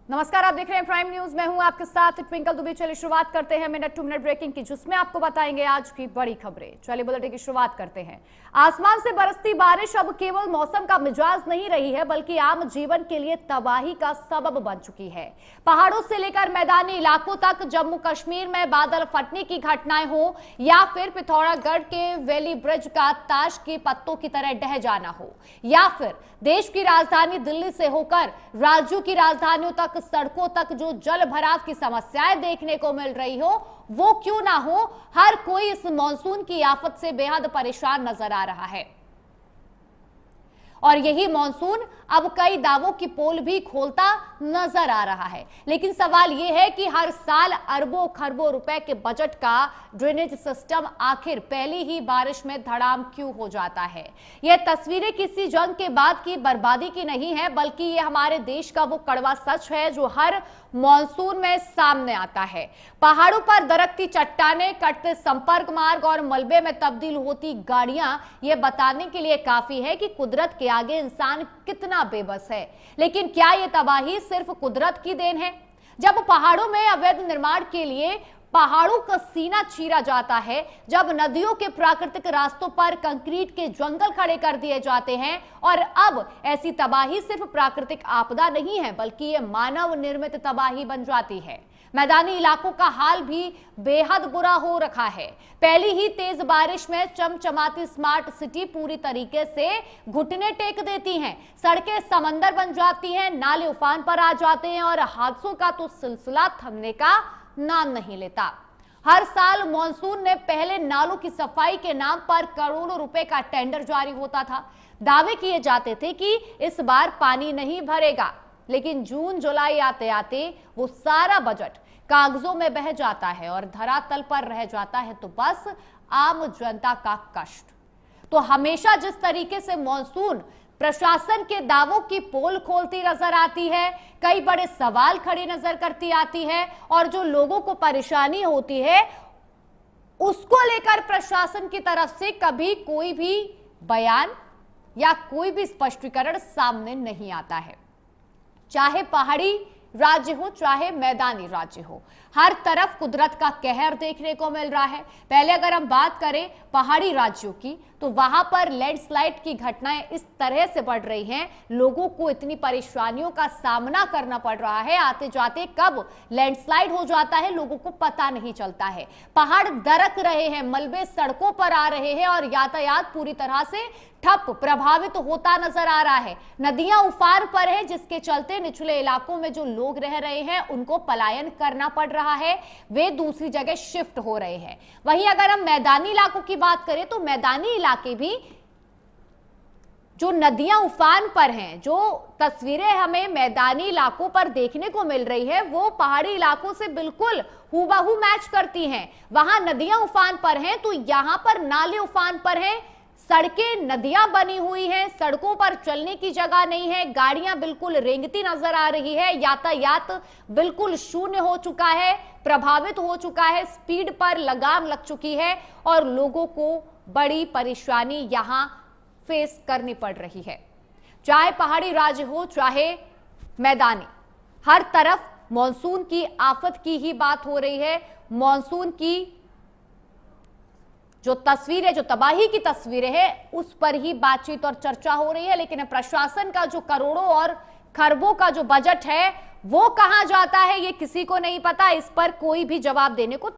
नमस्कार, आप देख रहे हैं प्राइम न्यूज। मैं हूं आपके साथ ट्विंकल दुबे। चलिए शुरुआत करते हैं मिनट टू मिनट ब्रेकिंग की, जिसमें आपको बताएंगे आज की बड़ी खबरें। चलिए बुलेटिन की शुरुआत करते हैं। आसमान से बरसती बारिश अब केवल मौसम का मिजाज नहीं रही है, बल्कि आम जीवन के लिए तबाही का सबब बन चुकी है। पहाड़ों से लेकर मैदानी इलाकों तक, जम्मू कश्मीर में बादल फटने की घटनाएं हो या फिर पिथौरागढ़ के वैली ब्रिज का ताश के पत्तों की तरह ढह जाना हो, या फिर देश की राजधानी दिल्ली से होकर राज्यों की राजधानियों तक, सड़कों तक जो जल भराव की समस्याएं देखने को मिल रही हो, वो क्यों ना हो, हर कोई इस मॉनसून की आफत से बेहद परेशान नजर आ रहा है। और यही मॉनसून अब कई दावों की पोल भी खोलता नजर आ रहा है। लेकिन सवाल यह है कि हर साल अरबों खरबों रुपए के बजट का ड्रेनेज सिस्टम आखिर पहली ही बारिश में धड़ाम क्यों हो जाता है। यह तस्वीरें किसी जंग के बाद की बर्बादी की नहीं है, बल्कि ये हमारे देश का वो कड़वा सच है जो हर मॉनसून में सामने आता है। पहाड़ों पर दरकती चट्टानें, कटते संपर्क मार्ग और मलबे में तब्दील होती गाड़ियां ये बताने के लिए काफी है कि कुदरत के आगे इंसान कितना बेबस है। लेकिन क्या ये तबाही सिर्फ कुदरत की देन है? जब पहाड़ों में अवैध निर्माण के लिए पहाड़ों का सीना चीरा जाता है, जब नदियों के प्राकृतिक रास्तों पर कंक्रीट के जंगल खड़े कर दिए जाते हैं, और अब ऐसी तबाही सिर्फ प्राकृतिक आपदा नहीं है, बल्कि ये मानव निर्मित तबाही बन जाती है। मैदानी इलाकों का हाल भी बेहद बुरा हो रखा है। पहली ही तेज बारिश में चमचमाती स्मार्ट सिटी पूरी तरीके से घुटने टेक देती हैं। सड़कें समंदर बन जाती हैं, नाले उफान पर आ जाते हैं और हादसों का तो सिलसिला थमने का नाम नहीं लेता। हर साल मॉनसून में पहले नालों की सफाई के नाम पर करोड़ों रुपए का टेंडर जारी होता था। दावे किए जाते थे कि इस बार पानी नहीं भरेगा, लेकिन जून जुलाई आते आते वो सारा बजट कागजों में बह जाता है और धरातल पर रह जाता है तो बस आम जनता का कष्ट। तो हमेशा जिस तरीके से मॉनसून प्रशासन के दावों की पोल खोलती नजर आती है, कई बड़े सवाल खड़े नजर करती आती है, और जो लोगों को परेशानी होती है उसको लेकर प्रशासन की तरफ से कभी कोई भी बयान या कोई भी स्पष्टीकरण सामने नहीं आता है। चाहे पहाड़ी राज्य हो, चाहे मैदानी राज्य हो, हर तरफ कुदरत का कहर देखने को मिल रहा है। पहले अगर हम बात करें पहाड़ी राज्यों की, तो वहां पर लैंडस्लाइड की घटनाएं इस तरह से बढ़ रही हैं, लोगों को इतनी परेशानियों का सामना करना पड़ रहा है, आते जाते कब लैंडस्लाइड हो जाता है लोगों को पता नहीं चलता है। पहाड़ दरक रहे हैं, मलबे सड़कों पर आ रहे हैं और यातायात पूरी तरह से ठप प्रभावित होता नजर आ रहा है। नदियां उफान पर है, जिसके चलते निचले इलाकों में जो लोग रह रहे हैं उनको पलायन करना पड़ रहा है, वे दूसरी जगह शिफ्ट हो रहे हैं। वहीं अगर हम मैदानी इलाकों की बात करें तो मैदानी इलाके भी जो नदियां उफान पर हैं, जो तस्वीरें हमें मैदानी इलाकों पर देखने को मिल रही है, वो पहाड़ी इलाकों से बिल्कुल हूबहू मैच करती हैं। वहां नदियां उफान पर हैं तो यहां पर नाले उफान पर हैं, सड़कें नदियां बनी हुई हैं, सड़कों पर चलने की जगह नहीं है, गाड़ियां बिल्कुल रेंगती नजर आ रही है, यातायात बिल्कुल शून्य हो चुका है, प्रभावित हो चुका है, स्पीड पर लगाम लग चुकी है और लोगों को बड़ी परेशानी यहां फेस करनी पड़ रही है। चाहे पहाड़ी राज्य हो, चाहे मैदानी, हर तरफ मॉनसून की आफत की ही बात हो रही है। मॉनसून की जो तस्वीरें, जो तबाही की तस्वीरें हैं, उस पर ही बातचीत और चर्चा हो रही है। लेकिन प्रशासन का जो करोड़ों और खरबों का जो बजट है वो कहां जाता है, ये किसी को नहीं पता। इस पर कोई भी जवाब देने को